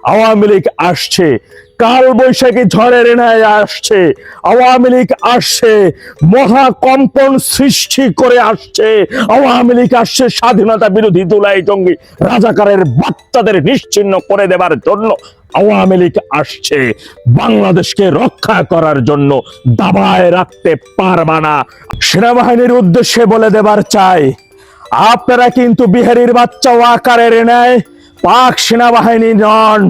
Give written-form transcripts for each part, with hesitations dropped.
আওয়ামী লীগ আসছে, কাল বৈশাখী ঝড়ের ন্যায় আসছে। আওয়ামী লীগ আসছে, মহাকম্পন সৃষ্টি করে আসছে। আওয়ামী লীগ আসছে স্বাধীনতা বিরোধী জুলাই জঙ্গি রাজাকারের বাচ্চাদের নিশ্চিহ্ন করে দেবার জন্য। আওয়ামী লীগ আসছে বাংলাদেশকে রক্ষা করার জন্য। দাবায় রাখতে পারবা না। সেনাবাহিনীর উদ্দেশ্যে বলে দেবার চাই, আপনারা কিন্তু বিহারীর বাচ্চা ওয়াকারের ন্যায় পাক সেনাবাহিনী নন।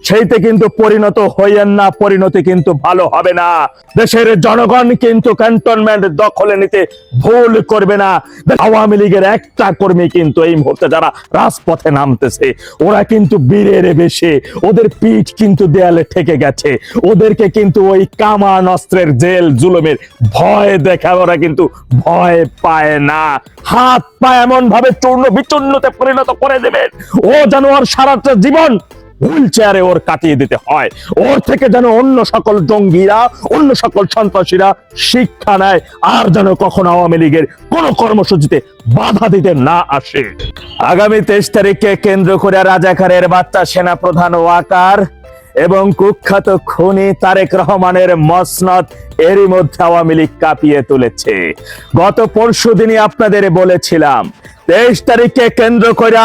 সেইতে কিন্তু পরিণত হইয়েন না, পরিণতি কিন্তু ভালো হবে না। দেশের জনগণ কিন্তু ক্যান্টনমেন্ট দখলে নিতে ভুল করবে না। আওয়ামী লীগের একটা কর্মী কিন্তু এই মুহূর্তে যারা রাজপথে নামতেছে, ওরা কিন্তু বীরের বেশে, ওদের পিঠ কিন্তু দেয়ালে ঠেকে গেছে। ওদেরকে কিন্তু ওই কামান অস্ত্রের জেল জুলুমের ভয় দেখা ওরা কিন্তু ভয় পায় না। হাত পা এমন ভাবে চূর্ণ বিচূর্ণতে পরিণত করে দেবেন, ও যেন ওর সারাটা জীবন হুইল চেয়ারে ওর কাটিয়ে দিতে হয়। ওর থেকে যেন অন্য সকল জঙ্গিরা, অন্য সকল সন্ত্রাসীরা শিক্ষা নেয়, আর যেন কখনো আওয়ামী লীগের কোন কর্মসূচিতে বাধা দিতে না আসে। আগামী 23 তারিখকে কেন্দ্র করে রাজাকারের বাচ্চা সেনা প্রধান ওয়াকার এবং কুখ্যাত খুনি তারেক রহমানের মসনদ এরই মধ্যে আওয়ামী লীগ কাঁপিয়ে তুলেছে। গত পরশুদিনই আপনাদের বলেছিলাম 23 তারিখকে কেন্দ্র করে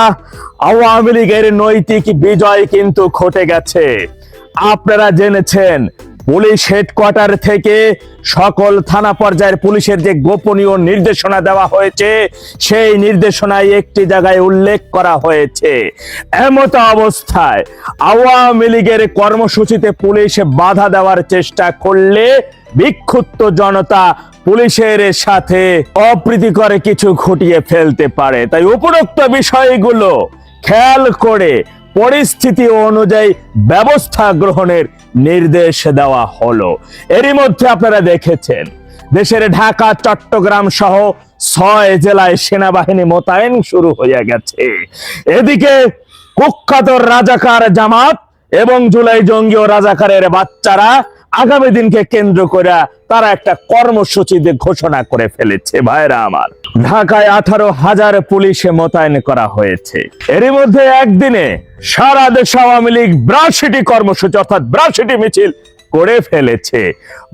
আওয়ামী লীগের নৈতিক বিজয় কিন্তু ঘটে গেছে। আপনারা জেনেছেন পুলিশ হেডকোয়ার্টার থেকে সকল থানা পর্যায়ের পুলিশের যে গোপনীয় নির্দেশনা দেওয়া হয়েছে, সেই নির্দেশনায় একটি জায়গায় উল্লেখ করা হয়েছে, এমত অবস্থায় আওয়ামী লীগের কর্মসূচিতে পুলিশ বাধা দেওয়ার চেষ্টা করলে বিক্ষুব্ধ জনতা পুলিশের সাথে অপ্রীতিকর কিছু ঘটিয়ে ফেলতে পারে। তাই উপরোক্ত বিষয়গুলো খেয়াল করে পরিস্থিতি অনুযায়ী ব্যবস্থা গ্রহণের নির্দেশ দেওয়া হলো। এরই মধ্যে আপনারা দেখেছেন দেশের ঢাকা, চট্টগ্রাম সহ 6 জেলায় সেনাবাহিনী মোতায়েন শুরু হয়ে গেছে। এদিকে কুখ্যাত রাজাকার জামাত এবং জুলাই জঙ্গি ও রাজাকারের বাচ্চারা আগামী দিনকে কেন্দ্র করে তারা একটা কর্মসূচি ঘোষণা করে ফেলেছে। ভাইরা আমার, ঢাকায় 18,000 পুলিশে মোতায়েন করা হয়েছে। এরই মধ্যে একদিনে সারা দেশে আওয়ামী লীগ 82টি কর্মসূচি অর্থাৎ 82টি মিছিল করে ফেলেছে।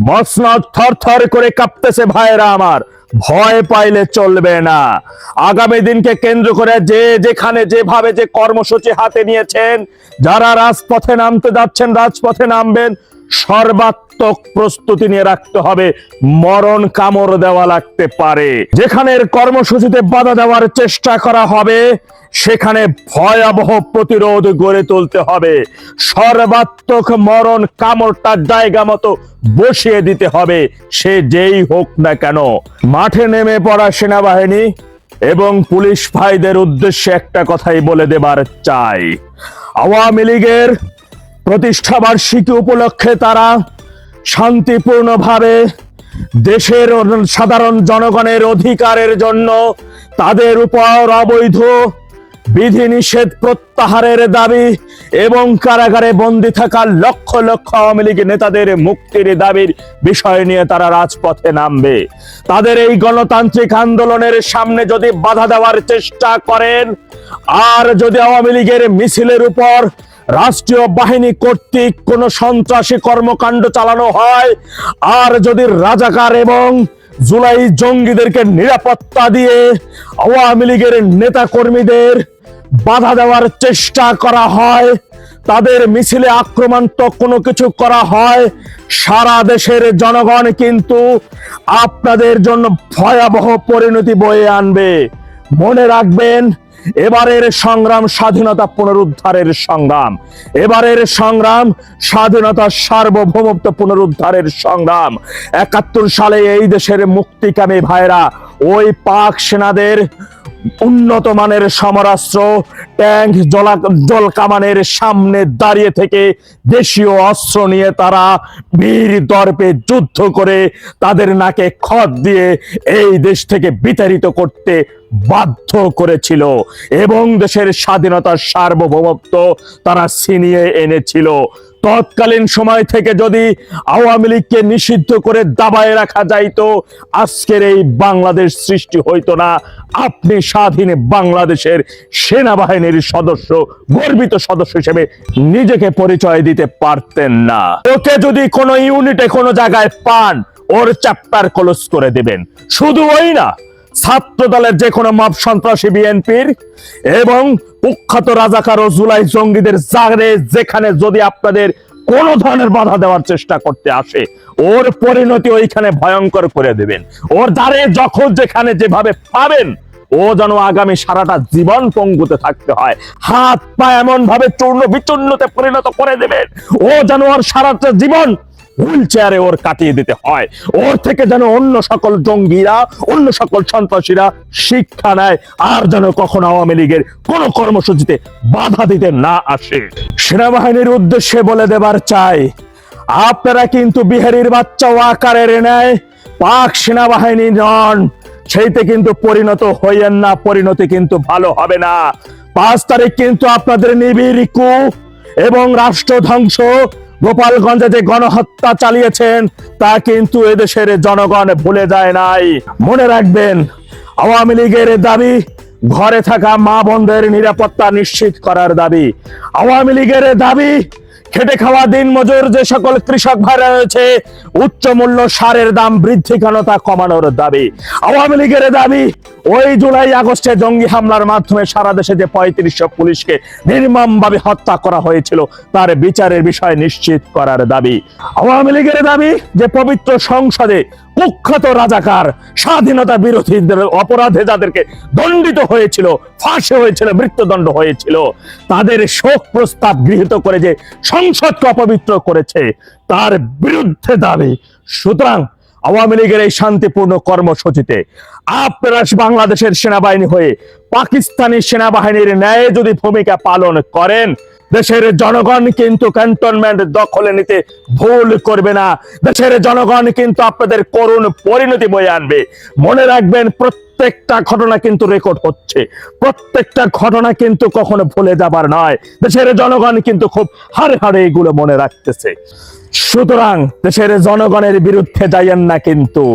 মসনদ থরথর করে কাঁপতেছে। ভাইরা আমার, ভয় পাইলে চলবে না। আগামী দিনকে কেন্দ্র করে যে যেখানে যেভাবে যে কর্মসূচি হাতে নিয়েছেন, যারা রাজপথে নামতে যাচ্ছেন রাজপথে নামবেন, সর্বাত্মক প্রস্তুতি নিয়ে রাখতে হবে। মরণ কামড় দেওয়া লাগতে পারে। যেখানের কর্মসূচিতে বাধা দেওয়ার চেষ্টা করা হবে, সেখানে ভয়াবহ প্রতিরোধ গড়ে তুলতে হবে। সর্বাত্মক মরণ কামড়টা জায়গা মতো বসিয়ে দিতে হবে, সে যেই হোক না কেন। মাঠে নেমে পড়া সেনাবাহিনী এবং পুলিশ ভাইদের উদ্দেশ্যে একটা কথাই বলে দেবার চাই, আওয়ামী লীগের প্রতিষ্ঠা বার্ষিকী উপলক্ষে তারা শান্তিপূর্ণভাবে দেশের সাধারণ জনগণের অধিকারের জন্য তাদের উপর অবৈধ বিধিনিষেধ প্রত্যাহারের দাবি এবং কারাগারে বন্দী থাকা লক্ষ লক্ষ আওয়ামী লীগ নেতাদের মুক্তির দাবির বিষয় নিয়ে তারা রাজপথে নামবে। তাদের এই গণতান্ত্রিক আন্দোলনের সামনে যদি বাধা দেওয়ার চেষ্টা করেন, আর যদি আওয়ামী লীগের মিছিলের উপর রাষ্ট্রীয় বাহিনী কর্তৃক কোন সন্ত্রাসী কর্মকাণ্ড চালানো হয়, আর যদি রাজাকার এবং জুলাই জঙ্গিদেরকে নিরাপত্তা দিয়ে আওয়ামী লীগের নেতা কর্মীদের বাধা দেওয়ার চেষ্টা করা হয়, তাদের মিছিলে আক্রমণাত্মক কোনো কিছু করা হয়, সারা দেশের জনগণ কিন্তু আপনাদের জন্য ভয়াবহ পরিণতি বয়ে আনবে। মনে রাখবেন, এবারের সংগ্রাম স্বাধীনতা পুনরুদ্ধারের সংগ্রাম। এবারের সংগ্রাম স্বাধীনতা সার্বভৌমত্ব পুনরুদ্ধারের সংগ্রাম। 71 সালে এই দেশের মুক্তিকামী ভাইরা ওই পাক সেনাদের উন্নত মানের সমরাস্ত্র, ট্যাঙ্ক, জল কামানের সামনে দাঁড়িয়ে থেকে দেশীয় অস্ত্র নিয়ে তারা বীর দর্পে যুদ্ধ করে তাদের নাকে খত দিয়ে এই দেশ থেকে বিতাড়িত করতে বাধ্য করেছিল এবং দেশের স্বাধীনতার সার্বভৌমত্ব তারা ছিনিয়ে এনেছিল। তৎকালীন সময় থেকে যদি আওয়ামী লীগকে নিষিদ্ধ করে দাবায় রাখা যাইতো, আজকের এই বাংলাদেশ সৃষ্টি হইতো না। আপনি স্বাধীন বাংলাদেশের সেনাবাহিনীর সদস্য, গর্বিত সদস্য হিসেবে নিজেকে পরিচয় দিতে পারতেন না। ওকে যদি কোনো ইউনিটে কোনো জায়গায় পান, ওর চ্যাপ্টার ক্লোজ করে দিবেন। শুধু ওই না, ছাত্র দলের যে কোনো মব সন্ত্রাসী, বিএনপির এবং কুখ্যাত রাজাকার ও জুলাই জঙ্গিদের যেখানে যদি আপনাদের কোন ধরনের বাধা দেওয়ার চেষ্টা করতে আসে, ওর পরিণতি ওইখানে ভয়ঙ্কর করে দেবেন। ওর দ্বারে যখন যেখানে যেভাবে পাবেন, ও যেন আগামী সারাটা জীবন পঙ্গুতে থাকতে হয়। হাত পা এমন ভাবে চূর্ণ বিচূর্ণতে পরিণত করে দেবেন, ও যেন ওর সারাটা জীবন হুইল চেয়ারে ওর কাটিয়ে দিতে হয়। ওর থেকে যেন অন্য সকল জঙ্গিরা, অন্য সকল সন্ত্রাসীরা শিক্ষা নেয়, আর যেন কখনো আওয়ামী লীগের কোন কর্মসূচিতে বাধা দিতে না আসে। সেনাবাহিনীর উদ্দেশ্যে বলে দেবার চাই, আপনারা কিন্তু বিহারীর বাচ্চা ওয়াকারের ন্যায় পাক সেনাবাহিনী নন। সেইতে কিন্তু পরিণত হইয়েন না, পরিণতি কিন্তু ভালো হবে না। 5 তারিখ কিন্তু আপনাদের নিবিড় কু এবং রাষ্ট্র ধ্বংস, গোপালগঞ্জে যে গণহত্যা চালিয়েছেন তা কিন্তু এদেশের জনগণ ভুলে যায় নাই। মনে রাখবেন, আওয়ামী লীগের দাবি ঘরে থাকা মা বোনদের নিরাপত্তা নিশ্চিত করার দাবি। আওয়ামী লীগের দাবি খেটে খাওয়া দিন মজুর যে সকল কৃষক ভাইরা রয়েছে, উচ্চ মূল্য সারের দাম বৃদ্ধি কেন তা কমানোর দাবি। আওয়ামী লীগের দাবি ওই জুলাই আগস্টে জঙ্গি হামলার মাধ্যমে সারা দেশে যে 3500 পুলিশকে নির্মমভাবে হত্যা করা হয়েছিল তার বিচারের বিষয় নিশ্চিত করার দাবি। আওয়ামী লীগের দাবি যে পবিত্র সংসদে কুখ্যাত রাজাকার, স্বাধীনতা বিরোধীদের অপরাধে যাদেরকে দণ্ডিত হয়েছিল, ফাঁসি হয়েছিল, মৃত্যুদণ্ড হয়েছিল, তাদের শোক প্রস্তাব গৃহীত করে যে সংসদকে অপবিত্র করেছে তার বিরুদ্ধে দাবি। সুতরাং আওয়ামী লীগের এই শান্তিপূর্ণ কর্মসূচিতে আপনারা বাংলাদেশের সেনাবাহিনী হয়ে পাকিস্তানি সেনাবাহিনীর ন্যায় যদি ভূমিকা পালন করেন, দেশের জনগণ কিন্তু ক্যান্টনমেন্ট দখলে নিতে ভুল করবে না। দেশের জনগণ কিন্তু আপনাদের করুণ পরিণতি বয়ে আনবে। মনে রাখবেন, প্রত্যেকটা ঘটনা কিন্তু রেকর্ড হচ্ছে, প্রত্যেকটা ঘটনা কিন্তু কখনো ভুলে যাবার নয়। দেশের জনগণ কিন্তু খুব হাড়ে হাড়ে এগুলো মনে রাখতেছে। সুতরাং দেশের জনগণের বিরুদ্ধে যাইয়েন না, কিন্তু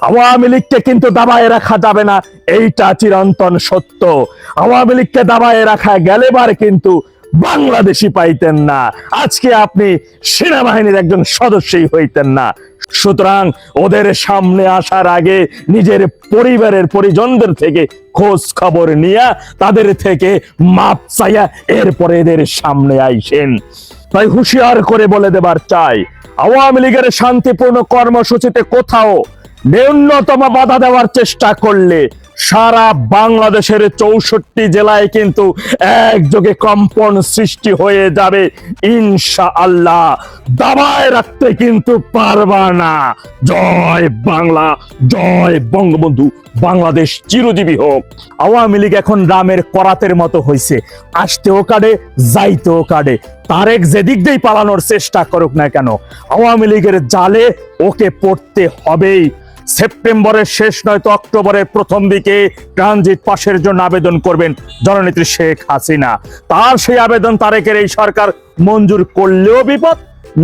আওয়ামী লীগকে কিন্তু দাবায় রাখা যাবে না, এইটা চিরন্তন সত্য। আওয়ামী লীগকে দাবায় রাখা গেলেবার কিন্তু বাংলাদেশি পাইতেন না, আজকে আপনি সেনাবাহিনীর একজন সদস্যই হইতেন না। সুতরাং ওদের সামনে আসার আগে নিজের পরিবারের পরিজনদের থেকে খোঁজ খবর নিয়ে তাদের থেকে মাপ চাইয়া এরপরে এদের সামনে আইসেন। তাই হুঁশিয়ার করে বলে দেবার চাই, আওয়ামী লীগের শান্তিপূর্ণ কর্মসূচিতে কোথাও ন্যূনতম বাধা দেওয়ার চেষ্টা করলে সারা বাংলাদেশের 64 জেলায় কিন্তু একযোগে কম্পন সৃষ্টি হয়ে যাবে ইনশাআল্লাহ। দাবায় রাখতে কিন্তু পারবা না। জয় বাংলা, জয় বঙ্গবন্ধু, বাংলাদেশ চিরজীবী হোক। আওয়ামী লীগ এখন রামের করাতের মতো হয়েছে, আসতেও কাটে, যাইতেও কাটে। তারেক যেদিক দিয়ে পালানোর চেষ্টা করুক না কেন, আওয়ামী লীগের জালে ওকে পড়তে হবেই। সেপ্টেম্বরের শেষ নয়তো অক্টোবরের প্রথম দিকে ট্রানজিট পাসের জন্য আবেদন করবেন জননেত্রী শেখ হাসিনা। তার সেই আবেদন তারেকের এই সরকার মঞ্জুর করলেও বিপদ,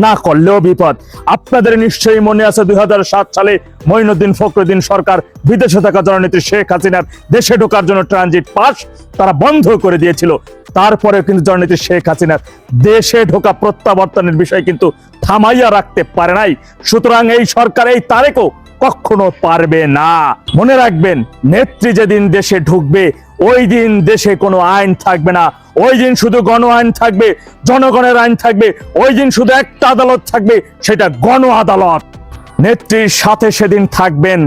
না করলেও বিপদ। আপনাদের নিশ্চয়ই মনে আছে 2007 সালে মঈনুদ্দিন ফখরুদ্দিন সরকার বিদেশে থাকা জননেত্রী শেখ হাসিনার দেশে ঢোকার জন্য ট্রানজিট পাস তারা বন্ধ করে দিয়েছিল। তারপরে কিন্তু জননেত্রী শেখ হাসিনার দেশে ঢোকা প্রত্যাবর্তনের বিষয় কিন্তু থামাইয়া রাখতে পারে নাই। সুতরাং এই সরকার, এই তারেকও কখনো পারবে না। মনে রাখবেন, নেত্রী যেদিন দেশে ঢুকবে ওই দিন দেশে কোনো আইন থাকবে না, ওই দিন শুধু গণ আইন থাকবে, জনগণের আইন থাকবে। ওই দিন শুধু একটা আদালত থাকবে, সেটা গণ আদালত। নেত্রীর সাথে সেদিন থাকবেন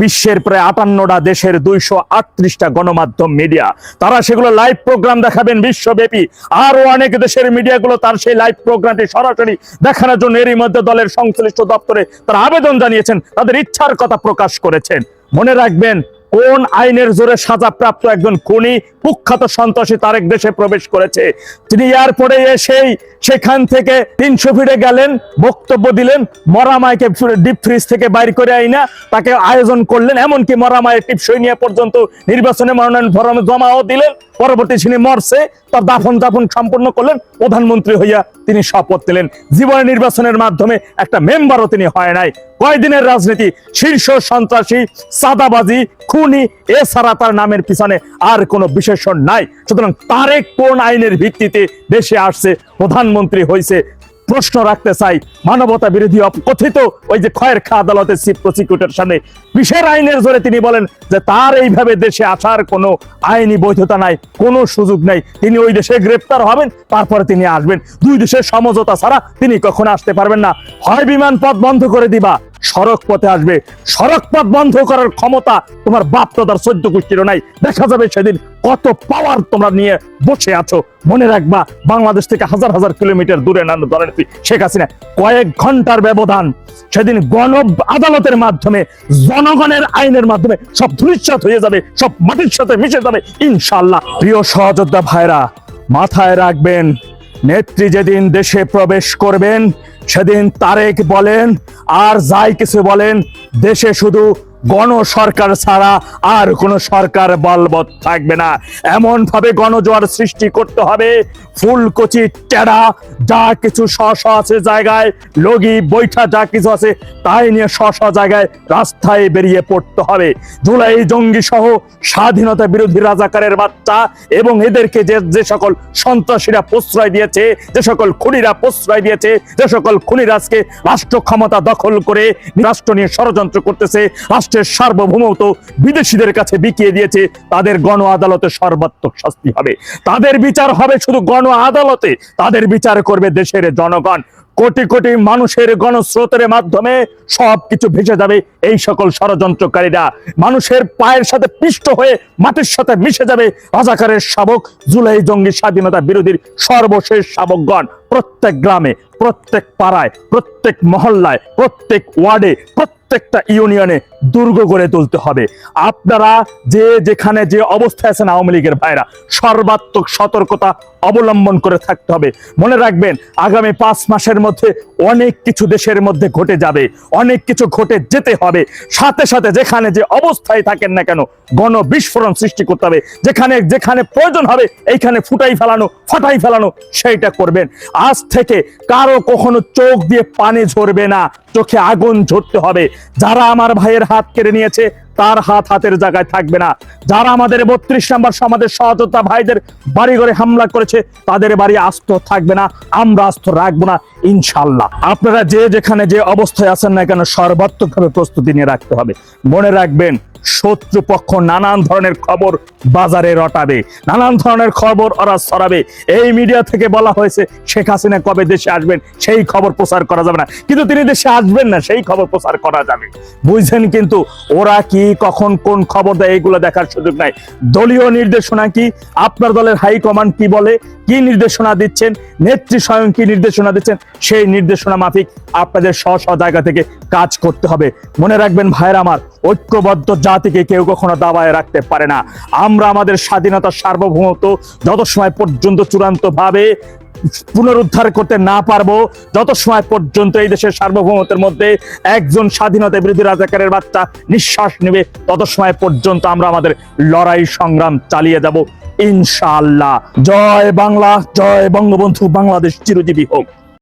বিশ্বের প্রায় 58টা দেশের 238টা গণমাধ্যম মিডিয়া। তারা সেগুলো লাইভ প্রোগ্রাম দেখাবেন বিশ্বব্যাপী। আরো অনেক দেশের মিডিয়াগুলো তার সেই লাইভ প্রোগ্রামটি সরাসরি দেখানোর জন্য এরই মধ্যে দলের সংশ্লিষ্ট দপ্তরে তারা আবেদন জানিয়েছেন, তাদের ইচ্ছার কথা প্রকাশ করেছেন। মনে রাখবেন, কোন আইনের জোরে সাজাপ্রাপ্ত একজন খুনি, কুখ্যাত সন্ত্রাসী তারেক দেশে প্রবেশ করেছে। তিনি এয়ারপোর্টে এসেই সেখান থেকে 300 ফিটে গেলেন, বক্তব্য দিলেন, মরা মাইকে ডিপ ফ্রিজ থেকে বাইর করে আইনা তাকে আয়োজন করলেন, এমনকি মরা মায়ের টিপসই নিয়ে পর্যন্ত নির্বাচনে মনোনয়ন ফরমে জমাও দিলেন। পরবর্তী তিনি মরছে, তার দাফন সম্পন্ন করলেন, প্রধানমন্ত্রী হইয়া তিনি শপথ নিলেন। জীবনে নির্বাচনের মাধ্যমে একটা মেম্বারও তিনি হয় নাই। কয়দিনের রাজনীতি, শীর্ষ সন্ত্রাসী, চাঁদাবাজি, খুনি, এছাড়া তার নামের পিছনে আর কোনো বিশেষণ নাই। সুতরাং তারেক কোন আইনের ভিত্তিতে দেশে আসছে, প্রধানমন্ত্রী হয়েছে? প্রশ্ন রাখতে চাই। মানবতা বিরোধী কথিত ওই যে খয়ের খা আদালতের চিফ প্রসিকিউটর সামনে বিশেষ আইনের জোরে তিনি বলেন যে তার এইভাবে দেশে আসার কোনো আইনি বৈধতা নাই, কোনো সুযোগ নাই। তিনি ওই দেশে গ্রেপ্তার হবেন, তারপরে তিনি আসবেন। দুই দেশের সমঝোতা ছাড়া তিনি কখনো আসতে পারবেন না। হয় বিমান পথ বন্ধ করে দিবা, সড়ক পথে আসবে। সড়ক পথ বন্ধ করার ক্ষমতা তোমার বাপ দাদার 14 গোষ্ঠীরও নাই। দেখা যাবে সেদিন কত পাওয়ার তোমরা নিয়ে বসে আছো। মনে রাখবা, বাংলাদেশ থেকে হাজার হাজার কিলোমিটার দূরে না ধরেন শেখ হাসিনা, কয়েক ঘন্টার ব্যবধান, সেদিন গণ আদালতের মাধ্যমে, জনগণের আইনের মাধ্যমে সব ধূলিসাৎ হয়ে যাবে, সব মাটির সাথে মিশে যাবে ইনশাআল্লাহ। প্রিয় সহযোদ্ধা ভাইরা, মাথায় রাখবেন, নেত্রী যেদিন দেশে প্রবেশ করবেন সেদিন তারেক বলেন আর যাই কিছু বলেন, দেশে শুধু গণ সরকার ছাড়া আর কোন সরকার বলবৎ থাকবে না। এমন ভাবে গণজোয়ার সৃষ্টি করতে হবে, ফুলকচি টেড়া যা কিছু স্ব আছে জায়গায়, লগি বৈঠা যা কিছু আছে তাই নিয়ে স্ব জায়গায় রাস্তায় বেরিয়ে পড়তে হবে। জুলাই জঙ্গি সহ স্বাধীনতা বিরোধী রাজাকারের বাচ্চা এবং এদেরকে যে সকল সন্ত্রাসীরা প্রশ্রয় দিয়েছে, যে সকল খুনিরা প্রশ্রয় দিয়েছে, যে সকল খুনিরা আজকে রাষ্ট্র ক্ষমতা দখল করে রাষ্ট্র নিয়ে ষড়যন্ত্র করতেছে, রাষ্ট্রের সার্বভৌমত্ব বিদেশিদের কাছে বিকিয়ে দিয়েছে, তাদের গণ আদালতে সর্বাত্মক শাস্তি হবে। তাদের বিচার হবে শুধু গণ আদালতে, তাদের বিচার করবে দেশের জনগণ। কোটি কোটি মানুষের গণস্রোতের মাধ্যমে সবকিছু ভেসে যাবে এই সকল ষড়যন্ত্রকারীরা। মানুষের পায়ের সাথে পিষ্ট হয়ে মাটির সাথে মিশে যাবে রাজাকারের শাবক, জুলাই জঙ্গি স্বাধীনতা বিরোধীর সর্বশেষ শাবকগণ। প্রত্যেক গ্রামে, প্রত্যেক পাড়ায়, প্রত্যেক মহল্লায়, প্রত্যেক ওয়ার্ডে, প্রত্যেকটা ইউনিয়নে দুর্গ গড়ে তুলতে হবে। আপনারা যে যেখানে যে অবস্থায় আছেন আওয়ামী লীগের ভাইরা, সর্বাত্মক সতর্কতা অবলম্বন করে থাকতে হবে। মনে রাখবেন, আগামী 5 মাসের মধ্যে অনেক কিছু দেশের মধ্যে ঘটে যাবে, অনেক কিছু ঘটে যেতে হবে। সাথে সাথে যেখানে যে অবস্থায় থাকেন না কেন, গণ বিস্ফোরণ সৃষ্টি করতে হবে। যেখানে যেখানে প্রয়োজন হবে এইখানে ফুটাই ফেলানো, ফাটাই ফেলানো, সেইটা করবেন। আজ থেকে কারো কখনো চোখ দিয়ে পানি ঝরবে না, চোখে আগুন ঝরতে হবে। যারা আমার ভাইয়ের হাত কেড়ে নিয়েছে তার হাত হাতের জায়গায় থাকবে না। যারা আমাদের 32 নম্বর সমাজের সহযোদ্ধা ভাইদের বাড়ি ঘরে হামলা করেছে তাদের বাড়ি আস্ত থাকবে না, আমরা আস্ত রাখবো না ইনশাআল্লাহ। আপনারা যে যেখানে যে অবস্থায় আছেন না কেন সর্বাত্মকভাবে প্রস্তুতি নিয়ে রাখতে হবে। মনে রাখবেন, শত্রুপক্ষ নানান ধরনের খবর বাজারে রটাবে, নানান ধরনের খবর ওরা ছড়াবে। এই মিডিয়া থেকে বলা হয়েছে শেখ হাসিনা কবে দেশে আসবেন, সেই খবর প্রচার করা যাবে না, কিন্তু তিনি দেশে আসবেন না সেই খবর প্রচার করা যাবে। বুঝছেন? কিন্তু ওরা কি কখন কোন খবর দেয় এগুলো দেখার সুযোগ নাই। দলীয় নির্দেশনা কি, আপনার দলের হাইকমান্ড কি বলে, কি নির্দেশনা দিচ্ছেন, নেত্রী স্বয়ং কি নির্দেশনা দিচ্ছেন, সেই নির্দেশনা মাফিক আপনাদের স্ব জায়গা থেকে কাজ করতে হবে। মনে রাখবেন ভাইরা আমার, ঐক্যবদ্ধ জাতিকে কেউ কখনো দাবায় রাখতে পারে না। আমরা আমাদের স্বাধীনতার সার্বভৌমত্ব যত সময় পর্যন্ত চূড়ান্ত ভাবে পুনরুদ্ধার করতে না পারবো, যত সময় পর্যন্ত এই দেশের সার্বভৌমত্বের মধ্যে একজন স্বাধীনতা বিরোধী রাজাকারের বাচ্চা নিঃশ্বাস নেবে, তত সময় পর্যন্ত আমরা আমাদের লড়াই সংগ্রাম চালিয়ে যাব ইনশাআল্লাহ। জয় বাংলা, জয় বঙ্গবন্ধু, বাংলাদেশ চিরজীবী হোক।